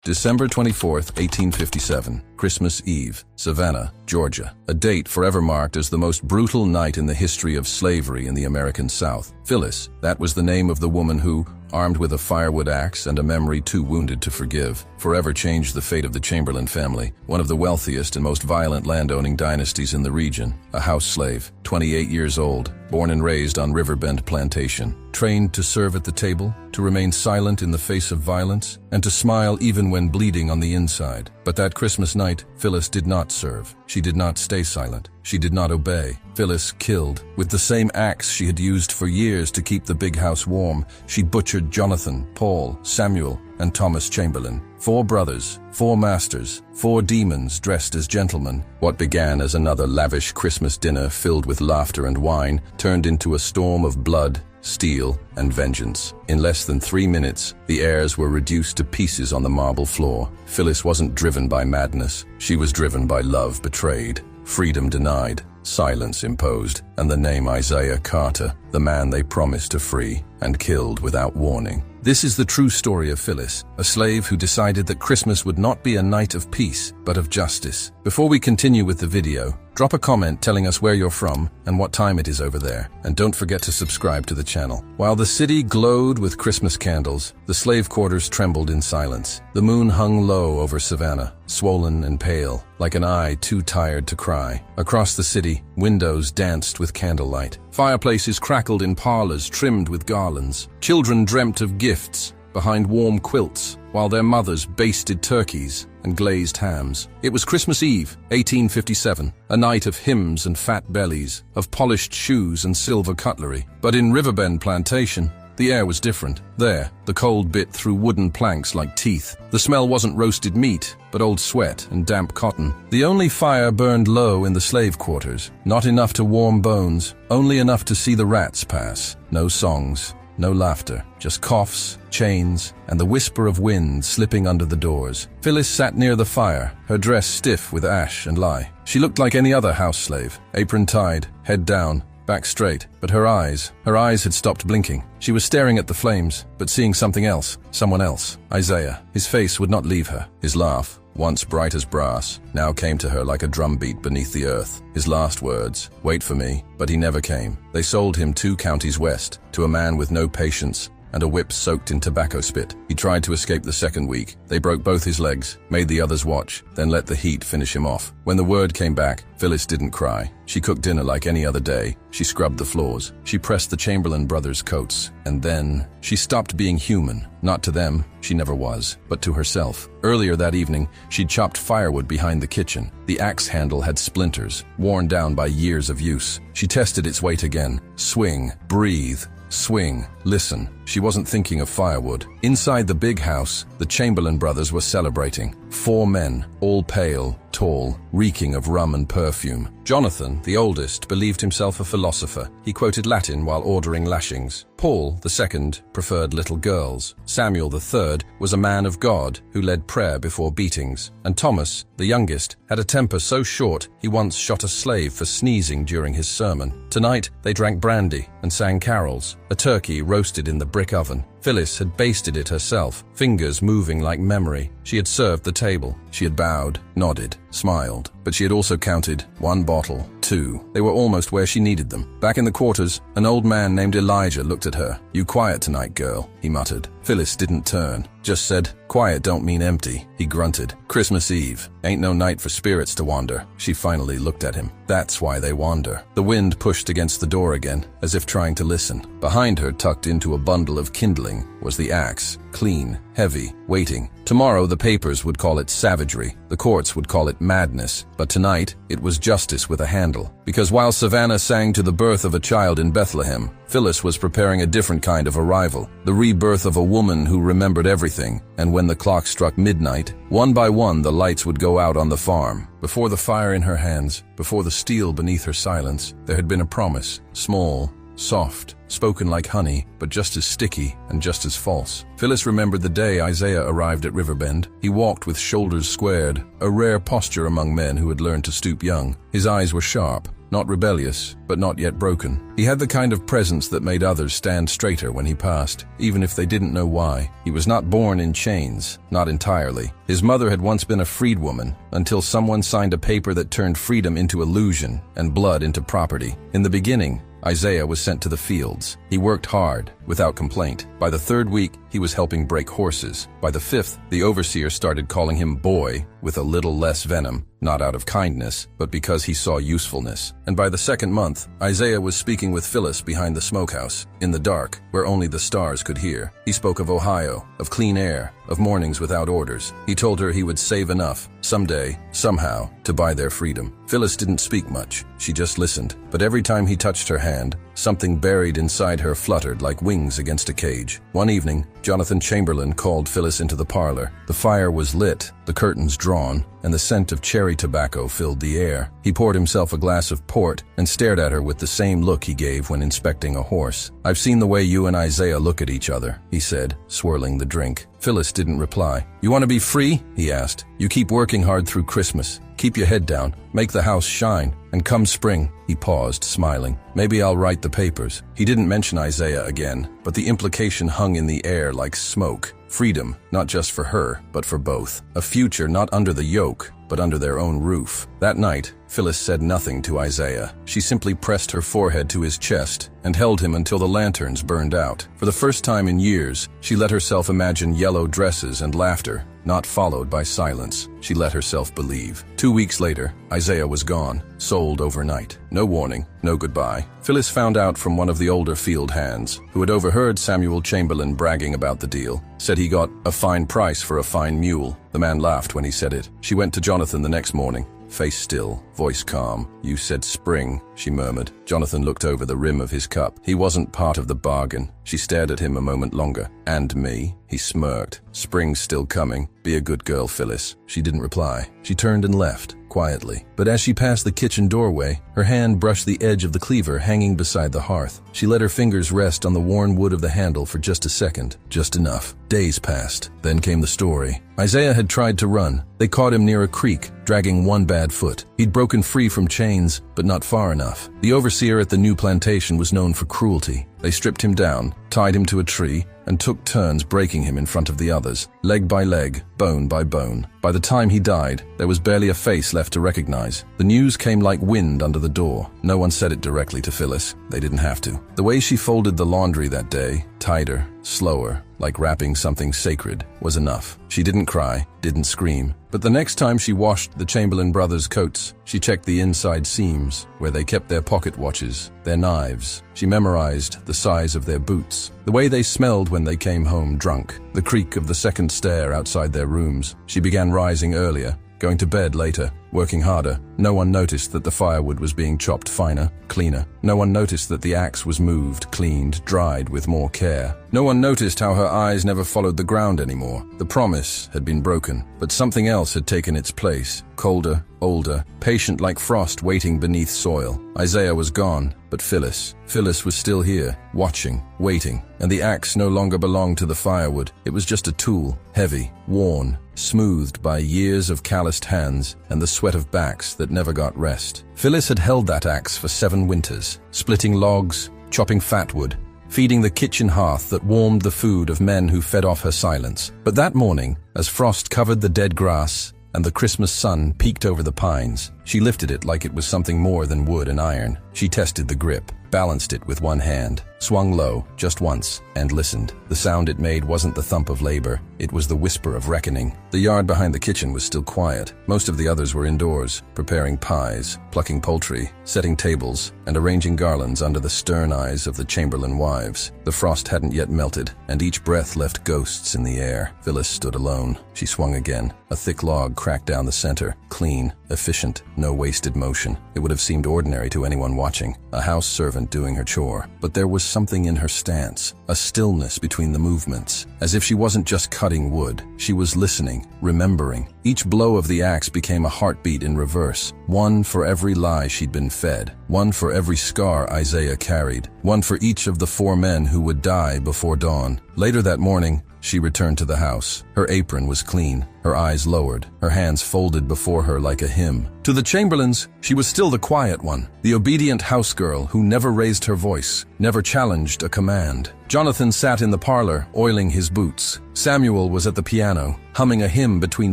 December 24th, 1857, Christmas Eve, Savannah, Georgia. A date forever marked as the most brutal night in the history of slavery in the American South. Phyllis, that was the name of the woman who, armed with a firewood axe and a memory too wounded to forgive, forever changed the fate of the Chamberlain family, one of the wealthiest and most violent landowning dynasties in the region. A house slave, 28 years old, born and raised on Riverbend Plantation, trained to serve at the table, to remain silent in the face of violence, and to smile even when bleeding on the inside. But that Christmas night, Phyllis did not serve. She did not stay silent. She did not obey. Phyllis killed. With the same axe she had used for years to keep the big house warm, she butchered Jonathan, Paul, Samuel, and Thomas Chamberlain. 4 brothers, 4 masters, 4 demons dressed as gentlemen. What began as another lavish Christmas dinner filled with laughter and wine turned into a storm of blood, steel, and vengeance. In less than 3 minutes, the heirs were reduced to pieces on the marble floor. Phyllis wasn't driven by madness. She was driven by love betrayed, freedom denied, silence imposed, and the name Isaiah Carter, the man they promised to free and killed without warning. This is the true story of Phyllis, a slave who decided that Christmas would not be a night of peace, but of justice. Before we continue with the video, drop a comment telling us where you're from and what time it is over there, and don't forget to subscribe to the channel. While the city glowed with Christmas candles, the slave quarters trembled in silence. The moon hung low over Savannah, swollen and pale, like an eye too tired to cry. Across the city, windows danced with candlelight. Fireplaces crackled in parlors trimmed with garlands. Children dreamt of gifts behind warm quilts, while their mothers basted turkeys and glazed hams. It was Christmas Eve, 1857, a night of hymns and fat bellies, of polished shoes and silver cutlery. But in Riverbend Plantation, the air was different. There, the cold bit through wooden planks like teeth. The smell wasn't roasted meat, but old sweat and damp cotton. The only fire burned low in the slave quarters, not enough to warm bones, only enough to see the rats pass. No songs, no laughter, just coughs, chains, and the whisper of wind slipping under the doors. Phyllis sat near the fire, her dress stiff with ash and lye. She looked like any other house slave, apron tied, head down, back straight, but her eyes had stopped blinking. She was staring at the flames, but seeing something else, someone else. Isaiah. His face would not leave her. His laugh, once bright as brass, now came to her like a drumbeat beneath the earth. His last words, "Wait for me," but he never came. They sold him 2 counties west, to a man with no patience and a whip soaked in tobacco spit. He tried to escape the second week. They broke both his legs, made the others watch, then let the heat finish him off. When the word came back, Phyllis didn't cry. She cooked dinner like any other day. She scrubbed the floors. She pressed the Chamberlain brothers' coats. And then she stopped being human. Not to them, she never was, but to herself. Earlier that evening, she'd chopped firewood behind the kitchen. The axe handle had splinters, worn down by years of use. She tested its weight again. Swing, breathe, swing, listen. She wasn't thinking of firewood. Inside the big house, the Chamberlain brothers were celebrating. 4 men, all pale, tall, reeking of rum and perfume. Jonathan, the oldest, believed himself a philosopher. He quoted Latin while ordering lashings. Paul, the second, preferred little girls. Samuel, the third, was a man of God who led prayer before beatings. And Thomas, the youngest, had a temper so short he once shot a slave for sneezing during his sermon. Tonight, they drank brandy and sang carols. A turkey roasted in the brick oven. Phyllis had basted it herself, fingers moving like memory. She had served the table. She had bowed, nodded, smiled. But she had also counted 1 bottle, 2. They were almost where she needed them. Back in the quarters, an old man named Elijah looked at her. "You quiet tonight, girl," he muttered. Phyllis didn't turn, just said, "Quiet don't mean empty." He grunted. "Christmas Eve. Ain't no night for spirits to wander." She finally looked at him. "That's why they wander." The wind pushed against the door again, as if trying to listen. Behind her, tucked into a bundle of kindling, was the axe, clean, heavy, waiting. Tomorrow the papers would call it savagery, the courts would call it madness, but tonight it was justice with a handle. Because while Savannah sang to the birth of a child in Bethlehem, Phyllis was preparing a different kind of arrival, the rebirth of a woman who remembered everything. And when the clock struck midnight, one by one the lights would go out on the farm. Before the fire in her hands, before the steel beneath her silence, there had been a promise, small, soft, spoken like honey, but just as sticky and just as false. Phyllis remembered the day Isaiah arrived at Riverbend. He walked with shoulders squared, a rare posture among men who had learned to stoop young. His eyes were sharp, not rebellious, but not yet broken. He had the kind of presence that made others stand straighter when he passed, even if they didn't know why. He was not born in chains, not entirely. His mother had once been a freedwoman, until someone signed a paper that turned freedom into illusion and blood into property. In the beginning, Isaiah was sent to the fields. He worked hard, without complaint. By the 3rd week, he was helping break horses. By the 5th, the overseer started calling him boy, with a little less venom, not out of kindness, but because he saw usefulness. And by the 2nd month, Isaiah was speaking with Phyllis behind the smokehouse, in the dark, where only the stars could hear. He spoke of Ohio, of clean air, of mornings without orders. He told her he would save enough, someday, somehow, to buy their freedom. Phyllis didn't speak much. She just listened. But every time he touched her hand, something buried inside her fluttered like wings against a cage. One evening, Jonathan Chamberlain called Phyllis into the parlor. The fire was lit, the curtains drawn, and the scent of cherry tobacco filled the air. He poured himself a glass of port and stared at her with the same look he gave when inspecting a horse. "I've seen the way you and Isaiah look at each other," he said, swirling the drink. Phyllis didn't reply. "You want to be free?" he asked. "You keep working hard through Christmas. Keep your head down, make the house shine, and come spring." He paused, smiling. "Maybe I'll write the papers." He didn't mention Isaiah again, but the implication hung in the air like smoke. Freedom, not just for her, but for both. A future not under the yoke, but under their own roof. That night, Phyllis said nothing to Isaiah. She simply pressed her forehead to his chest and held him until the lanterns burned out. For the first time in years, she let herself imagine yellow dresses and laughter, not followed by silence. She let herself believe. 2 weeks later, Isaiah was gone, sold overnight. No warning, no goodbye. Phyllis found out from one of the older field hands, who had overheard Samuel Chamberlain bragging about the deal. Said he got a fine price for a fine mule. The man laughed when he said it. She went to Jonathan the next morning. Face still, voice calm. "You said spring," she murmured. Jonathan looked over the rim of his cup. He wasn't part of the bargain. She stared at him a moment longer. "And me?" He smirked. "Spring's still coming. Be a good girl, Phyllis." She didn't reply. She turned and left, quietly. But as she passed the kitchen doorway, her hand brushed the edge of the cleaver hanging beside the hearth. She let her fingers rest on the worn wood of the handle for just a second. Just enough. Days passed. Then came the story. Isaiah had tried to run. They caught him near a creek, dragging one bad foot. He'd broken free from chains, but not far enough. The overseer at the new plantation was known for cruelty. They stripped him down, tied him to a tree, and took turns breaking him in front of the others, leg by leg, bone by bone. By the time he died, there was barely a face left to recognize. The news came like wind under the door. No one said it directly to Phyllis. They didn't have to. The way she folded the laundry that day, tighter, slower, like wrapping something sacred, was enough. She didn't cry, didn't scream. But the next time she washed the Chamberlain brothers' coats, she checked the inside seams, where they kept their pocket watches, their knives. She memorized the size of their boots, the way they smelled when they came home drunk, the creak of the second stair outside their rooms. She began rising earlier, going to bed later, working harder. No one noticed that the firewood was being chopped finer, cleaner. No one noticed that the axe was moved, cleaned, dried with more care. No one noticed how her eyes never followed the ground anymore. The promise had been broken, but something else had taken its place. Colder, older, patient like frost waiting beneath soil. Isaiah was gone, but Phyllis was still here, watching, waiting. And the axe no longer belonged to the firewood. It was just a tool, heavy, worn, smoothed by years of calloused hands and the sweat of backs that never got rest. Phyllis had held that axe for 7 winters, splitting logs, chopping fatwood, feeding the kitchen hearth that warmed the food of men who fed off her silence. But that morning, as frost covered the dead grass and the Christmas sun peeked over the pines, she lifted it like it was something more than wood and iron. She tested the grip, balanced it with one hand, swung low, just once, and listened. The sound it made wasn't the thump of labor, it was the whisper of reckoning. The yard behind the kitchen was still quiet. Most of the others were indoors, preparing pies, plucking poultry, setting tables, and arranging garlands under the stern eyes of the Chamberlain wives. The frost hadn't yet melted, and each breath left ghosts in the air. Phyllis stood alone. She swung again. A thick log cracked down the center, clean, efficient, no wasted motion. It would have seemed ordinary to anyone watching, a house servant doing her chore. But there was something in her stance, a stillness between the movements, as if she wasn't just cutting wood. She was listening, remembering. Each blow of the axe became a heartbeat in reverse, one for every lie she'd been fed, one for every scar Isaiah carried, one for each of the 4 men who would die before dawn. Later that morning, she returned to the house. Her apron was clean, her eyes lowered, her hands folded before her like a hymn. To the chamberlains, she was still the quiet one, the obedient housegirl who never raised her voice, never challenged a command. Jonathan sat in the parlor, oiling his boots. Samuel was at the piano, humming a hymn between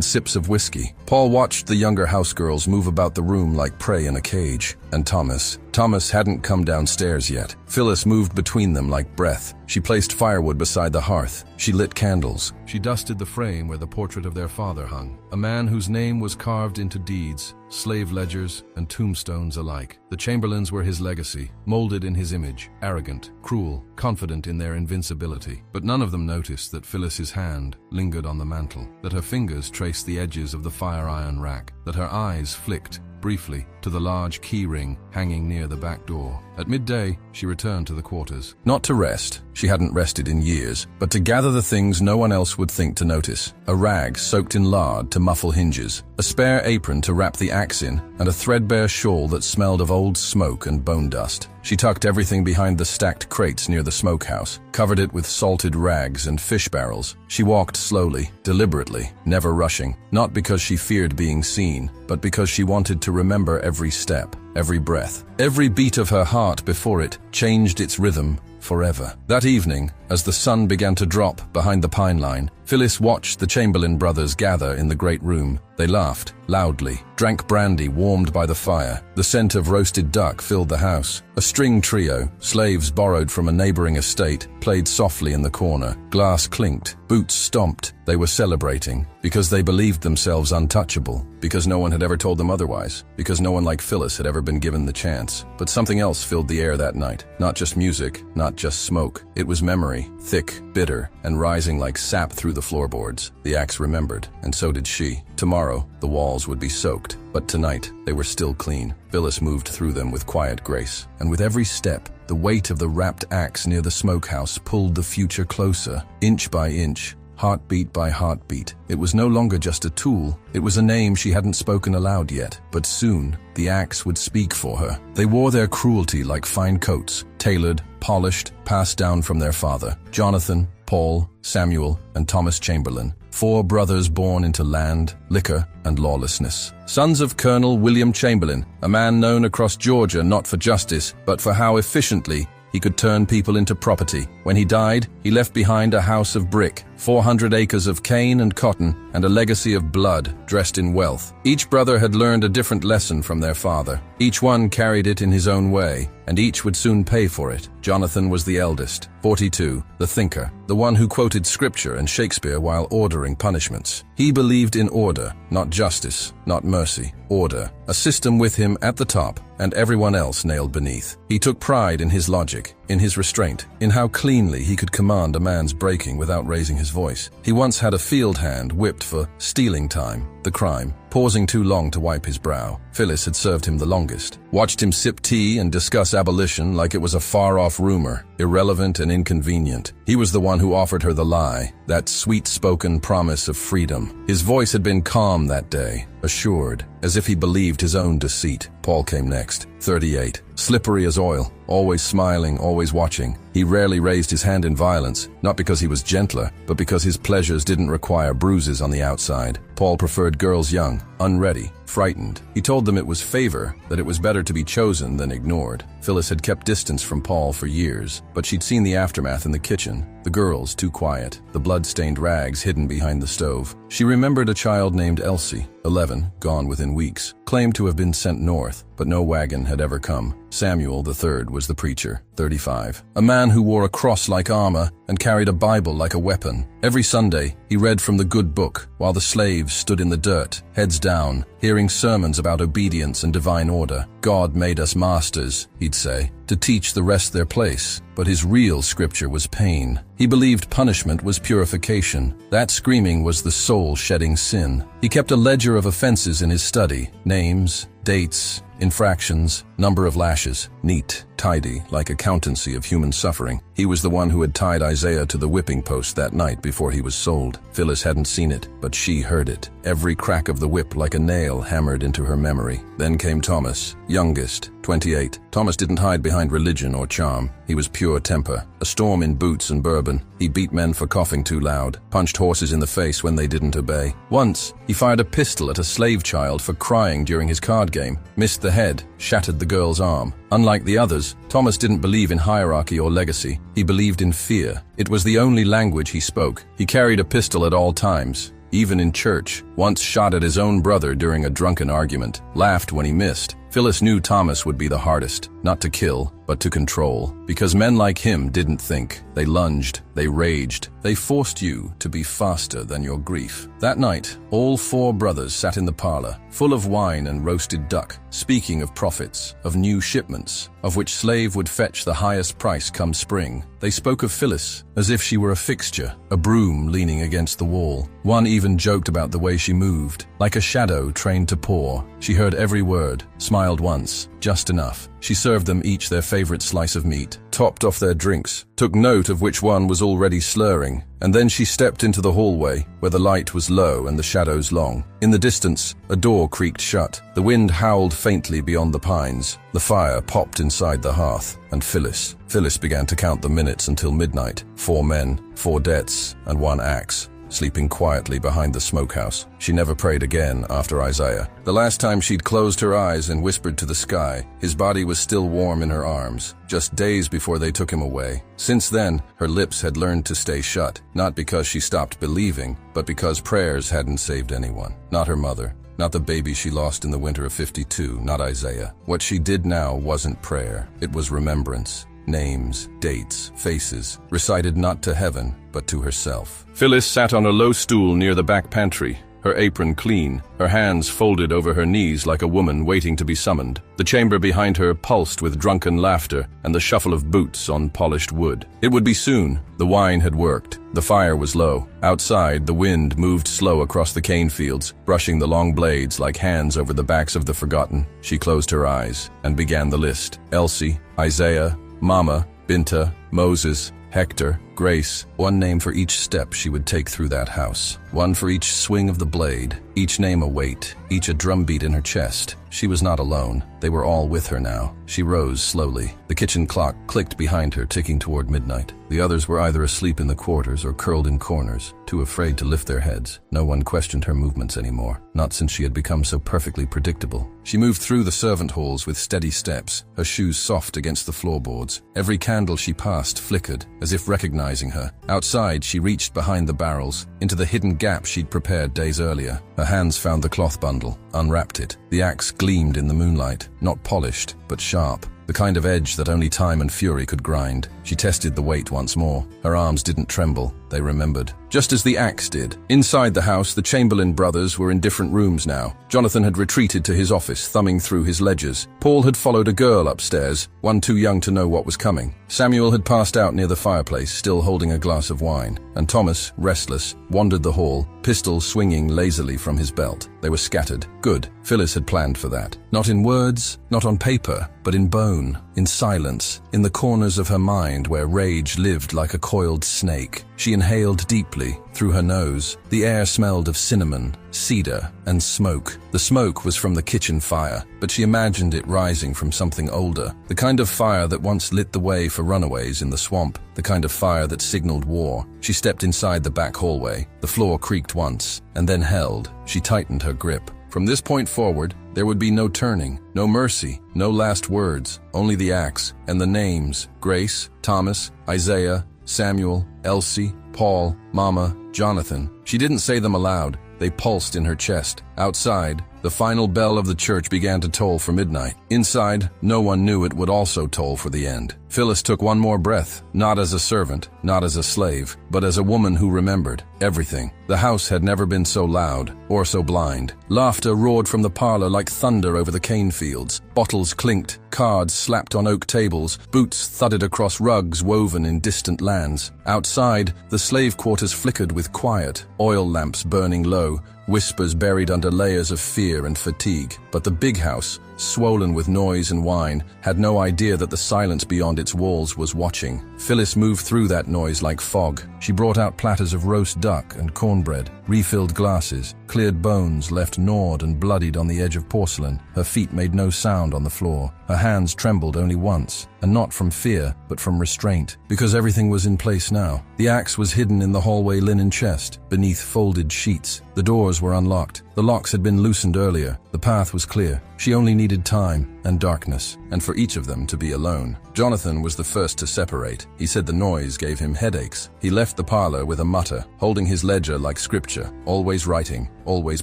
sips of whiskey. Paul watched the younger housegirls move about the room like prey in a cage. And Thomas hadn't come downstairs yet. Phyllis moved between them like breath. She placed firewood beside the hearth. She lit candles. She dusted the frame where the portrait of their father hung, a man whose name was carved into deeds, slave ledgers, and tombstones alike. The chamberlains were his legacy, molded in his image, arrogant, cruel, confident in their invincibility. But none of them noticed that Phyllis's hand lingered on the mantel, that her fingers traced the edges of the fire-iron rack, that her eyes flicked briefly to the large key ring hanging near the back door. At midday, she returned to the quarters. Not to rest, she hadn't rested in years, but to gather the things no one else would think to notice. A rag soaked in lard to muffle hinges, a spare apron to wrap the axe in, and a threadbare shawl that smelled of old smoke and bone dust. She tucked everything behind the stacked crates near the smokehouse, covered it with salted rags and fish barrels. She walked slowly, deliberately, never rushing, not because she feared being seen, but because she wanted to remember every step, every breath. Every beat of her heart before it changed its rhythm forever. That evening, as the sun began to drop behind the pine line, Phyllis watched the Chamberlain brothers gather in the great room. They laughed loudly, drank brandy warmed by the fire. The scent of roasted duck filled the house. A string trio, slaves borrowed from a neighboring estate, played softly in the corner. Glass clinked, boots stomped. They were celebrating because they believed themselves untouchable, because no one had ever told them otherwise, because no one like Phyllis had ever been given the chance. But something else filled the air that night. Not just music, not just smoke. It was memory, thick, bitter, and rising like sap through the floorboards. The axe remembered, and so did she. Tomorrow, the walls would be soaked, but tonight, they were still clean. Phyllis moved through them with quiet grace, and with every step, the weight of the wrapped axe near the smokehouse pulled the future closer, inch by inch, heartbeat by heartbeat. It was no longer just a tool, it was a name she hadn't spoken aloud yet, but soon, the axe would speak for her. They wore their cruelty like fine coats, tailored, polished, passed down from their father. Jonathan, Paul, Samuel, and Thomas Chamberlain, 4 brothers born into land, liquor, and lawlessness. Sons of Colonel William Chamberlain, a man known across Georgia not for justice, but for how efficiently he could turn people into property. When he died, he left behind a house of brick, 400 acres of cane and cotton, and a legacy of blood dressed in wealth. Each brother had learned a different lesson from their father. Each one carried it in his own way, and each would soon pay for it. Jonathan was the eldest, 42, the thinker, the one who quoted scripture and Shakespeare while ordering punishments. He believed in order, not justice, not mercy, order, a system with him at the top and everyone else nailed beneath. He took pride in his logic, in his restraint, in how cleanly he could command a man's breaking without raising his voice. He once had a field hand whipped for stealing time, the crime, pausing too long to wipe his brow. Phyllis had served him the longest, watched him sip tea and discuss abolition like it was a far-off rumor, irrelevant and inconvenient. He was the one who offered her the lie, that sweet-spoken promise of freedom. His voice had been calm that day, assured, as if he believed his own deceit. Paul came next, 38, slippery as oil, always smiling, always watching. He rarely raised his hand in violence, not because he was gentler, but because his pleasures didn't require bruises on the outside. Paul preferred girls young, unready, frightened. He told them it was favor, that it was better to be chosen than ignored. Phyllis had kept distance from Paul for years, but she'd seen the aftermath in the kitchen. The girls too quiet, the blood-stained rags hidden behind the stove. She remembered a child named Elsie, 11, gone within weeks, claimed to have been sent north, but no wagon had ever come. Samuel III was the preacher, 35, a man who wore a cross like armor and carried a Bible like a weapon. Every Sunday, he read from the good book, while the slaves stood in the dirt, heads down, hearing sermons about obedience and divine order. God made us masters, he'd say, to teach the rest their place, but his real scripture was pain. He believed punishment was purification. That screaming was the soul shedding sin. He kept a ledger of offenses in his study, names, dates, infractions, number of lashes, neat, tidy, like accountancy of human suffering. He was the one who had tied Isaiah to the whipping post that night before he was sold. Phyllis hadn't seen it, but she heard it. Every crack of the whip like a nail hammered into her memory. Then came Thomas, youngest, 28. Thomas didn't hide behind religion or charm. He was pure temper, a storm in boots and bourbon. He beat men for coughing too loud, punched horses in the face when they didn't obey. Once, he fired a pistol at a slave child for crying during his card game, missed the head, shattered the girl's arm. Unlike the others, Thomas didn't believe in hierarchy or legacy. He believed in fear. It was the only language he spoke. He carried a pistol at all times, even in church. Once shot at his own brother during a drunken argument, laughed when he missed. Phyllis knew Thomas would be the hardest, not to kill, but to control. Because men like him didn't think. They lunged, they raged, they forced you to be faster than your grief. That night, all 4 brothers sat in the parlor, full of wine and roasted duck, speaking of profits, of new shipments, of which slave would fetch the highest price come spring. They spoke of Phyllis as if she were a fixture, a broom leaning against the wall. One even joked about the way she moved, like a shadow trained to pour. She heard every word, smiled once, just enough. She served them each their favorite slice of meat, topped off their drinks, took note of which one was already slurring, and then she stepped into the hallway, where the light was low and the shadows long. In the distance, a door creaked shut. The wind howled faintly beyond the pines. The fire popped inside the hearth, and Phyllis began to count the minutes until midnight. 4 men, 4 debts, and 1 axe, sleeping quietly behind the smokehouse. She never prayed again after Isaiah. The last time she'd closed her eyes and whispered to the sky, his body was still warm in her arms, just days before they took him away. Since then, her lips had learned to stay shut, not because she stopped believing, but because prayers hadn't saved anyone. Not her mother, not the baby she lost in the winter of '52, not Isaiah. What she did now wasn't prayer, it was remembrance. Names, dates, faces, recited not to heaven, but to herself. Phyllis sat on a low stool near the back pantry, her apron clean, her hands folded over her knees like a woman waiting to be summoned. The chamber behind her pulsed with drunken laughter and the shuffle of boots on polished wood. It would be soon. The wine had worked. The fire was low. Outside, the wind moved slow across the cane fields, brushing the long blades like hands over the backs of the forgotten. She closed her eyes and began the list. Elsie, Isaiah, Mama, Binta, Moses, Hector, Grace, 1 name for each step she would take through that house. 1 for each swing of the blade, each name a weight, each a drumbeat in her chest. She was not alone. They were all with her now. She rose slowly. The kitchen clock clicked behind her, ticking toward midnight. The others were either asleep in the quarters or curled in corners, too afraid to lift their heads. No one questioned her movements anymore, not since she had become so perfectly predictable. She moved through the servant halls with steady steps, her shoes soft against the floorboards. Every candle she passed flickered, as if recognizing her. Outside, she reached behind the barrels, into the hidden gap she'd prepared days earlier. Her hands found the cloth bundle, unwrapped it. The axe gleamed in the moonlight, not polished, but sharp. The kind of edge that only time and fury could grind. She tested the weight once more. Her arms didn't tremble, they remembered. Just as the axe did. Inside the house, the Chamberlain brothers were in different rooms now. Jonathan had retreated to his office, thumbing through his ledgers. Paul had followed a girl upstairs, one too young to know what was coming. Samuel had passed out near the fireplace, still holding a glass of wine. And Thomas, restless, wandered the hall, pistol swinging lazily from his belt. They were scattered. Good. Phyllis had planned for that. Not in words, not on paper, but in bone, in silence, in the corners of her mind where rage lived like a coiled snake. She inhaled deeply, through her nose. The air smelled of cinnamon, cedar, and smoke. The smoke was from the kitchen fire, but she imagined it rising from something older. The kind of fire that once lit the way for runaways in the swamp. The kind of fire that signaled war. She stepped inside the back hallway. The floor creaked once, and then held. She tightened her grip. From this point forward, there would be no turning, no mercy, no last words, only the axe and the names: Grace, Thomas, Isaiah, Samuel, Elsie, Paul, Mama, Jonathan. She didn't say them aloud. They pulsed in her chest. Outside, the final bell of the church began to toll for midnight. Inside, no one knew it would also toll for the end. Phyllis took one more breath, not as a servant, not as a slave, but as a woman who remembered everything. The house had never been so loud, or so blind. Laughter roared from the parlor like thunder over the cane fields. Bottles clinked, cards slapped on oak tables, boots thudded across rugs woven in distant lands. Outside, the slave quarters flickered with quiet, oil lamps burning low, whispers buried under layers of fear and fatigue. But the big house, swollen with noise and wine, had no idea that the silence beyond its walls was watching. Phyllis moved through that noise like fog. She brought out platters of roast duck and cornbread, refilled glasses, cleared bones left gnawed and bloodied on the edge of porcelain. Her feet made no sound on the floor. Her hands trembled only once, and not from fear, but from restraint, because everything was in place now. The axe was hidden in the hallway linen chest, beneath folded sheets. The doors were unlocked. The locks had been loosened earlier. The path was clear. She only needed time and darkness, and for each of them to be alone. Jonathan was the first to separate. He said the noise gave him headaches. He left the parlor with a mutter, holding his ledger like scripture, always writing, always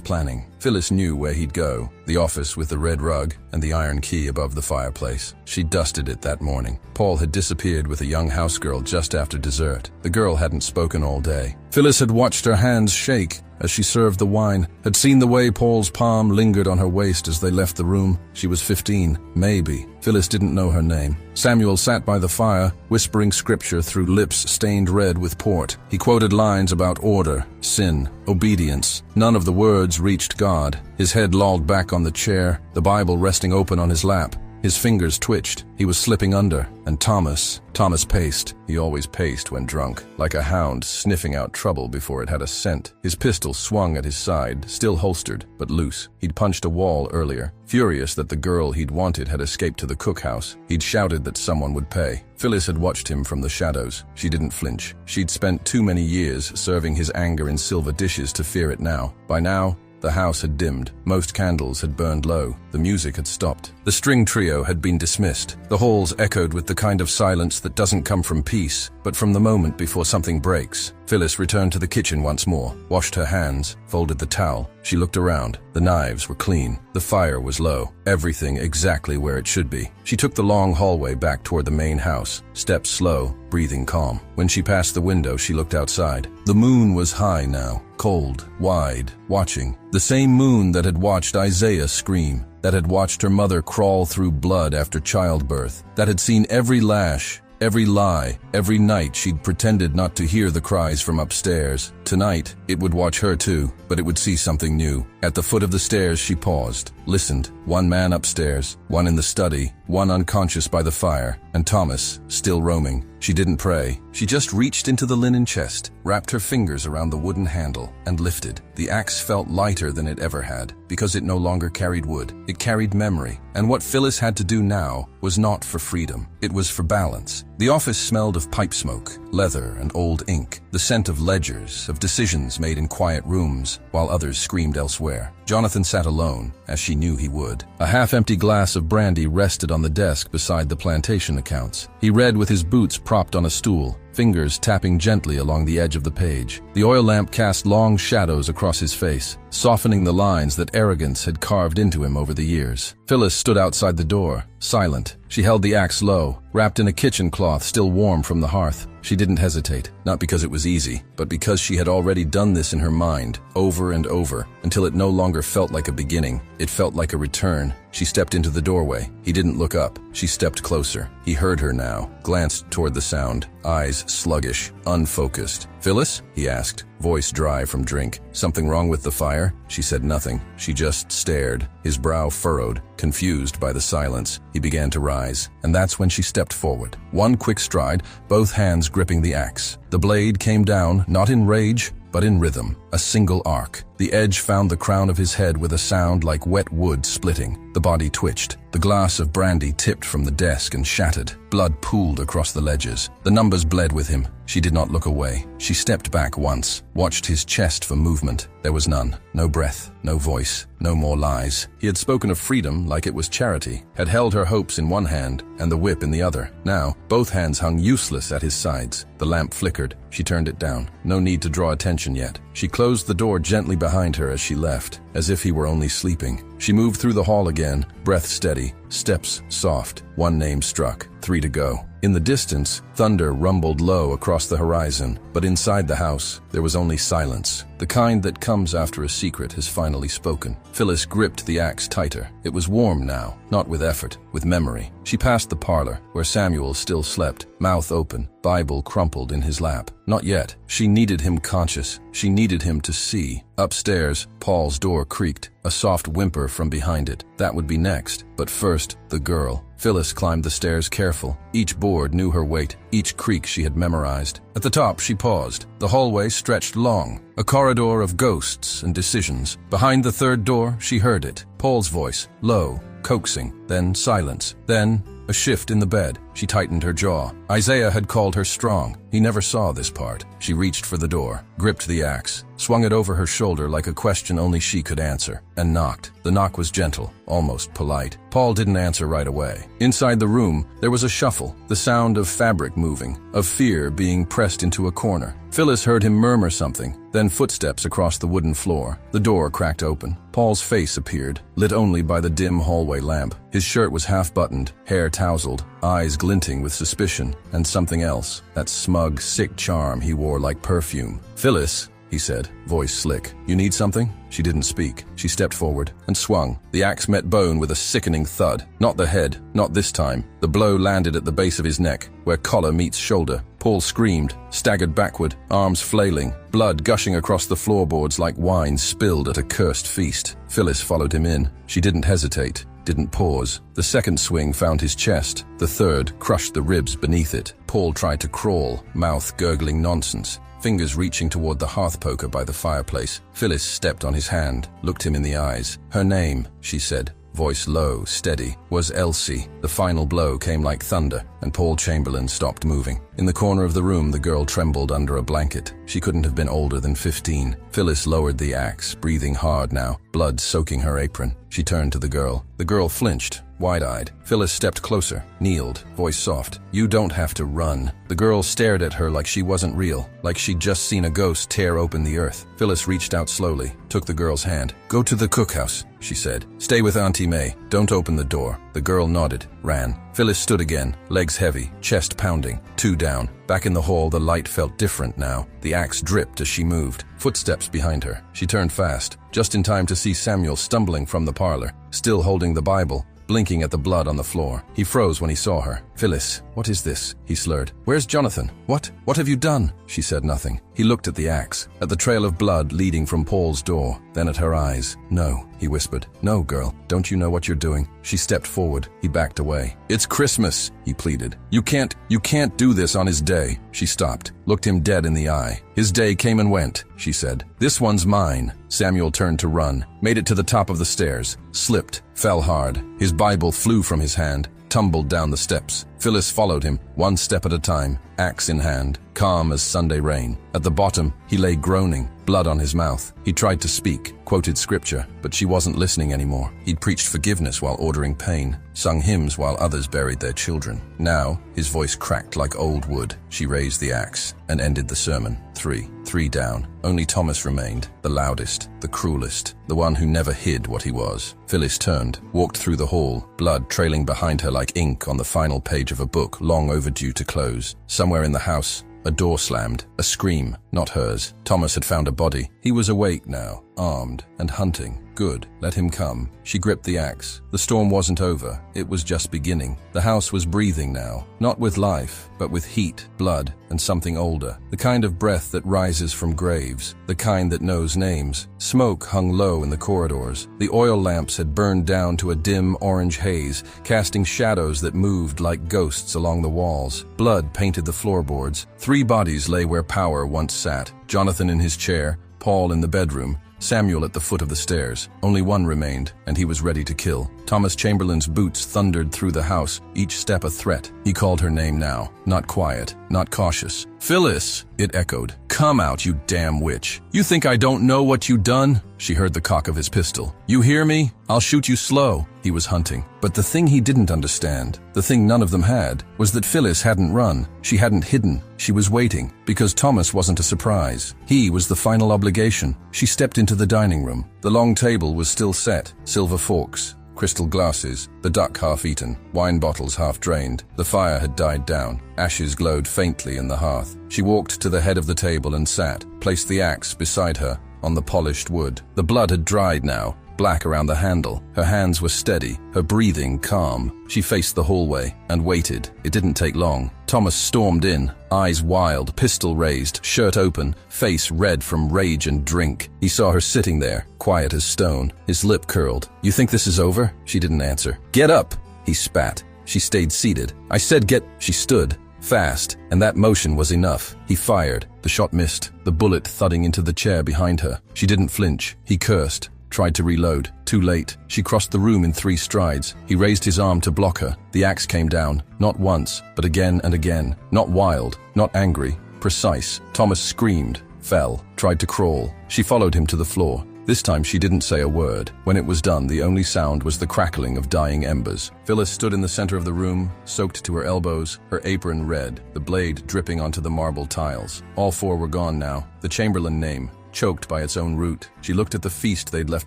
planning. Phyllis knew where he'd go, the office with the red rug and the iron key above the fireplace. She dusted it that morning. Paul had disappeared with a young housegirl just after dessert. The girl hadn't spoken all day. Phyllis had watched her hands shake as she served the wine, had seen the way Paul's palm lingered on her waist as they left the room. She was 15, maybe. Phyllis didn't know her name. Samuel sat by the fire, whispering scripture through lips stained red with port. He quoted lines about order, sin, obedience. None of the words reached God. His head lolled back on the chair, the Bible resting open on his lap. His fingers twitched. He was slipping under. And Thomas paced. He always paced when drunk, like a hound sniffing out trouble before it had a scent. His pistol swung at his side, still holstered, but loose. He'd punched a wall earlier. Furious that the girl he'd wanted had escaped to the cookhouse, he'd shouted that someone would pay. Phyllis had watched him from the shadows. She didn't flinch. She'd spent too many years serving his anger in silver dishes to fear it now. By now, the house had dimmed. Most candles had burned low. The music had stopped. The string trio had been dismissed. The halls echoed with the kind of silence that doesn't come from peace, but from the moment before something breaks. Phyllis returned to the kitchen once more, washed her hands, folded the towel. She looked around. The knives were clean. The fire was low. Everything exactly where it should be. She took the long hallway back toward the main house, stepped slow, breathing calm. When she passed the window, she looked outside. The moon was high now, cold, wide, watching. The same moon that had watched Isaiah scream, that had watched her mother crawl through blood after childbirth, that had seen every lash, every lie, every night she'd pretended not to hear the cries from upstairs. Tonight, it would watch her too, but it would see something new. At the foot of the stairs, she paused, listened. One man upstairs, one in the study, one unconscious by the fire, and Thomas, still roaming. She didn't pray. She just reached into the linen chest, wrapped her fingers around the wooden handle, and lifted. The axe felt lighter than it ever had, because it no longer carried wood. It carried memory. And what Phyllis had to do now was not for freedom. It was for balance. The office smelled of pipe smoke, leather, and old ink, the scent of ledgers, of decisions made in quiet rooms, while others screamed elsewhere. Jonathan sat alone, as she knew he would. A half-empty glass of brandy rested on the desk beside the plantation accounts. He read with his boots propped on a stool, fingers tapping gently along the edge of the page. The oil lamp cast long shadows across his face, softening the lines that arrogance had carved into him over the years. Phyllis stood outside the door, silent. She held the axe low, wrapped in a kitchen cloth still warm from the hearth. She didn't hesitate, not because it was easy, but because she had already done this in her mind, over and over, until it no longer felt like a beginning. It felt like a return. She stepped into the doorway. He didn't look up. She stepped closer. He heard her now, glanced toward the sound, eyes sluggish, unfocused. "Phyllis?" he asked, voice dry from drink. "Something wrong with the fire?" She said nothing. She just stared, his brow furrowed, confused by the silence. He began to rise, and that's when she stepped forward. One quick stride, both hands gripping the axe. The blade came down, not in rage, but in rhythm, a single arc. The edge found the crown of his head with a sound like wet wood splitting. The body twitched. The glass of brandy tipped from the desk and shattered. Blood pooled across the ledges. The numbers bled with him. She did not look away. She stepped back once, watched his chest for movement. There was none. No breath, no voice, no more lies. He had spoken of freedom like it was charity, had held her hopes in one hand and the whip in the other. Now, both hands hung useless at his sides. The lamp flickered. She turned it down. No need to draw attention yet. She closed the door gently behind her as she left, as if he were only sleeping. She moved through the hall again, breath steady, steps soft. One name struck, 3 to go. In the distance, thunder rumbled low across the horizon, but inside the house, there was only silence. The kind that comes after a secret has finally spoken. Phyllis gripped the axe tighter. It was warm now, not with effort, with memory. She passed the parlor, where Samuel still slept, mouth open, Bible crumpled in his lap. Not yet. She needed him conscious. She needed him to see. Upstairs, Paul's door creaked, a soft whimper from behind it. That would be next. But first, the girl. Phyllis climbed the stairs careful. Each board knew her weight, each creak she had memorized. At the top, she paused. The hallway stretched long, a corridor of ghosts and decisions. Behind the third door, she heard it. Paul's voice, low, coaxing, then silence, then a shift in the bed. She tightened her jaw. Isaiah had called her strong. He never saw this part. She reached for the door, gripped the axe, swung it over her shoulder like a question only she could answer, and knocked. The knock was gentle, almost polite. Paul didn't answer right away. Inside the room, there was a shuffle, the sound of fabric moving, of fear being pressed into a corner. Phyllis heard him murmur something, then footsteps across the wooden floor. The door cracked open. Paul's face appeared, lit only by the dim hallway lamp. His shirt was half-buttoned, hair tousled, eyes glinting with suspicion, and something else, that smug, sick charm he wore like perfume. "Phyllis," he said, voice slick. "You need something?" She didn't speak. She stepped forward and swung. The axe met bone with a sickening thud. Not the head, not this time. The blow landed at the base of his neck, where collar meets shoulder. Paul screamed, staggered backward, arms flailing, blood gushing across the floorboards like wine spilled at a cursed feast. Phyllis followed him in. She didn't hesitate, didn't pause. The second swing found his chest. The third crushed the ribs beneath it. Paul tried to crawl, mouth gurgling nonsense, fingers reaching toward the hearth poker by the fireplace. Phyllis stepped on his hand, looked him in the eyes. Her name, she said, voice low, steady, was Elsie. The final blow came like thunder, and Paul Chamberlain stopped moving. In the corner of the room, the girl trembled under a blanket. She couldn't have been older than 15. Phyllis lowered the axe, breathing hard now, blood soaking her apron. She turned to the girl. The girl flinched, wide-eyed. Phyllis stepped closer, kneeled, voice soft. "You don't have to run." The girl stared at her like she wasn't real, like she'd just seen a ghost tear open the earth. Phyllis reached out slowly, took the girl's hand. "Go to the cookhouse," she said. "Stay with Auntie May. Don't open the door." The girl nodded, ran. Phyllis stood again, legs heavy, chest pounding, 2 down. Back in the hall, the light felt different now. The axe dripped as she moved. Footsteps behind her. She turned fast, just in time to see Samuel stumbling from the parlor, still holding the Bible, blinking at the blood on the floor. He froze when he saw her. "Phyllis, what is this?" he slurred. "Where's Jonathan? What have you done?" She said nothing. He looked at the axe, at the trail of blood leading from Paul's door, then at her eyes. "No," he whispered. "No, girl, don't you know what you're doing?" She stepped forward. He backed away. "It's Christmas," he pleaded. You can't do this on his day." She stopped, looked him dead in the eye. "His day came and went," she said. "This one's mine." Samuel turned to run, made it to the top of the stairs, slipped, fell hard. His Bible flew from his hand, tumbled down the steps. Phyllis followed him, one step at a time, axe in hand, calm as Sunday rain. At the bottom, he lay groaning, blood on his mouth. He tried to speak, quoted scripture, but she wasn't listening anymore. He'd preached forgiveness while ordering pain, sung hymns while others buried their children. Now, his voice cracked like old wood. She raised the axe and ended the sermon. Three down. Only Thomas remained, the loudest, the cruelest, the one who never hid what he was. Phyllis turned, walked through the hall, blood trailing behind her like ink on the final page of a book long overdue to close. Somewhere in the house, a door slammed, a scream, not hers. Thomas had found a body. He was awake now, armed and hunting. Good, let him come. She gripped the axe. The storm wasn't over, it was just beginning. The house was breathing now, not with life, but with heat, blood, and something older. The kind of breath that rises from graves, the kind that knows names. Smoke hung low in the corridors. The oil lamps had burned down to a dim orange haze, casting shadows that moved like ghosts along the walls. Blood painted the floorboards. 3 bodies lay where power once sat. Jonathan in his chair, Paul in the bedroom, Samuel at the foot of the stairs. Only one remained, and he was ready to kill. Thomas Chamberlain's boots thundered through the house, each step a threat. He called her name now, not quiet, not cautious. "Phyllis!" it echoed. "Come out, you damn witch. You think I don't know what you done?" She heard the cock of his pistol. "You hear me? I'll shoot you slow." He was hunting. But the thing he didn't understand, the thing none of them had, was that Phyllis hadn't run. She hadn't hidden. She was waiting, because Thomas wasn't a surprise. He was the final obligation. She stepped into the dining room. The long table was still set, silver forks, crystal glasses, the duck half-eaten, wine bottles half-drained. The fire had died down. Ashes glowed faintly in the hearth. She walked to the head of the table and sat, placed the axe beside her on the polished wood. The blood had dried now, black around the handle. Her hands were steady, her breathing calm. She faced the hallway and waited. It didn't take long. Thomas stormed in, eyes wild, pistol raised, shirt open, face red from rage and drink. He saw her sitting there, quiet as stone, his lip curled. "You think this is over?" She didn't answer. "Get up!" he spat. She stayed seated. I said get. She stood. Fast, and that motion was enough. He fired. The shot missed, the bullet thudding into the chair behind her. She didn't flinch. He cursed, tried to reload. Too late. She crossed the room in 3 strides. He raised his arm to block her. The axe came down, not once, but again and again. Not wild, not angry, precise. Thomas screamed, fell, tried to crawl. She followed him to the floor. This time she didn't say a word. When it was done, the only sound was the crackling of dying embers. Phyllis stood in the center of the room, soaked to her elbows, her apron red, the blade dripping onto the marble tiles. All 4 were gone now. The Chamberlain name, choked by its own root. She looked at the feast they'd left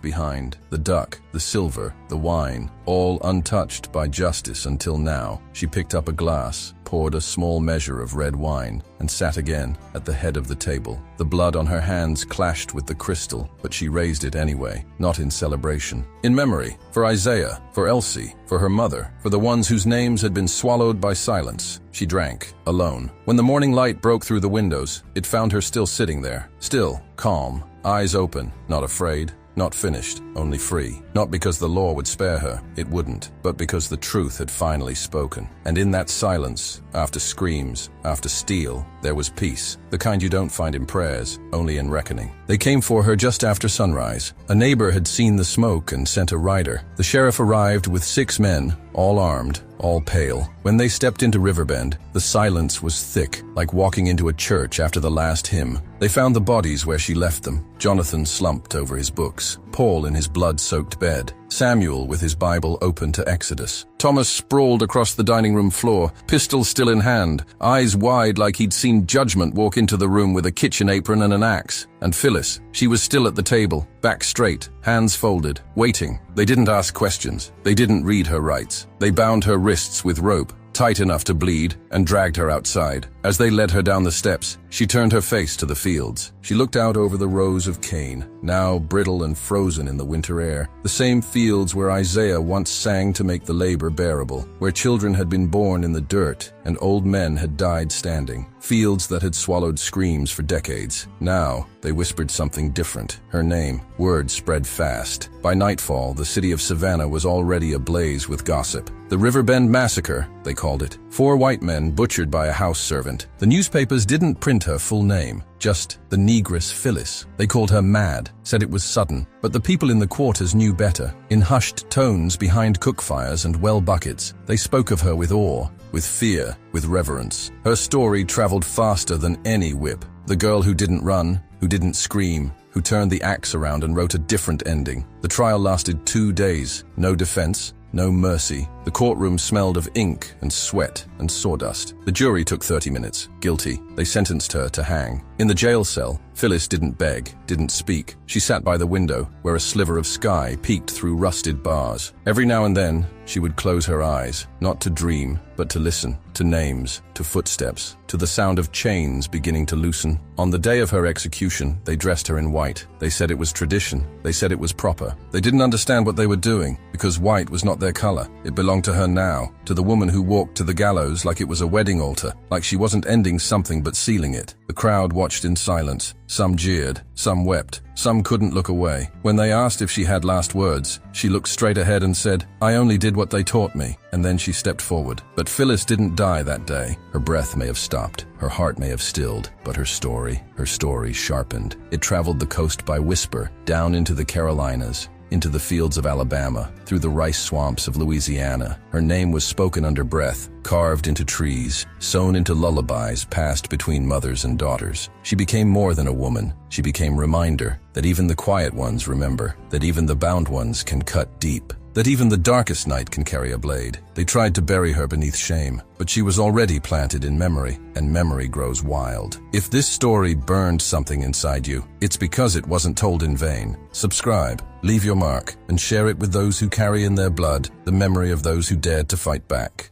behind, the duck, the silver, the wine, all untouched by justice until now. She picked up a glass, poured a small measure of red wine, and sat again at the head of the table. The blood on her hands clashed with the crystal, but she raised it anyway, not in celebration. In memory, for Isaiah, for Elsie, for her mother, for the ones whose names had been swallowed by silence. She drank, alone. When the morning light broke through the windows, it found her still sitting there, still, calm, eyes open, not afraid, not finished, only free. Not because the law would spare her, it wouldn't, but because the truth had finally spoken. And in that silence, after screams, after steel, there was peace. The kind you don't find in prayers, only in reckoning. They came for her just after sunrise. A neighbor had seen the smoke and sent a rider. The sheriff arrived with 6 men, all armed, all pale. When they stepped into Riverbend, the silence was thick, like walking into a church after the last hymn. They found the bodies where she left them. Jonathan slumped over his books, Paul in his blood-soaked bed, Samuel with his Bible open to Exodus. Thomas sprawled across the dining room floor, pistol still in hand, eyes wide like he'd seen judgment walk into the room with a kitchen apron and an axe. And Phyllis, she was still at the table, back straight, hands folded, waiting. They didn't ask questions. They didn't read her rights. They bound her wrists with rope, tight enough to bleed, and dragged her outside. As they led her down the steps, she turned her face to the fields. She looked out over the rows of cane, now brittle and frozen in the winter air. The same fields where Isaiah once sang to make the labor bearable, where children had been born in the dirt and old men had died standing. Fields that had swallowed screams for decades. Now, they whispered something different. Her name. Word spread fast. By nightfall, the city of Savannah was already ablaze with gossip. The Riverbend Massacre, they called it. 4 white men butchered by a house servant. The newspapers didn't print her full name, just the negress Phyllis. They called her mad, said it was sudden. But the people in the quarters knew better. In hushed tones behind cook fires and well buckets, they spoke of her with awe, with fear, with reverence. Her story traveled faster than any whip. The girl who didn't run, who didn't scream, who turned the axe around and wrote a different ending. The trial lasted 2 days. No defense, no mercy. The courtroom smelled of ink and sweat and sawdust. The jury took 30 minutes. Guilty. They sentenced her to hang. In the jail cell, Phyllis didn't beg, didn't speak. She sat by the window, where a sliver of sky peeked through rusted bars. Every now and then, she would close her eyes, not to dream, but to listen, to names, to footsteps, to the sound of chains beginning to loosen. On the day of her execution, they dressed her in white. They said it was tradition. They said it was proper. They didn't understand what they were doing, because white was not their color. It belonged to her now, to the woman who walked to the gallows like it was a wedding altar, like she wasn't ending something but sealing it. The crowd watched in silence. Some jeered, some wept, some couldn't look away. When they asked if she had last words, she looked straight ahead and said, "I only did what they taught me," and then she stepped forward. But Phyllis didn't die that day. Her breath may have stopped, her heart may have stilled, but her story sharpened. It traveled the coast by whisper, down into the Carolinas, into the fields of Alabama, through the rice swamps of Louisiana. Her name was spoken under breath, carved into trees, sewn into lullabies passed between mothers and daughters. She became more than a woman. She became reminder that even the quiet ones remember, that even the bound ones can cut deep, that even the darkest night can carry a blade. They tried to bury her beneath shame, but she was already planted in memory, and memory grows wild. If this story burned something inside you, it's because it wasn't told in vain. Subscribe, leave your mark, and share it with those who carry in their blood the memory of those who dared to fight back.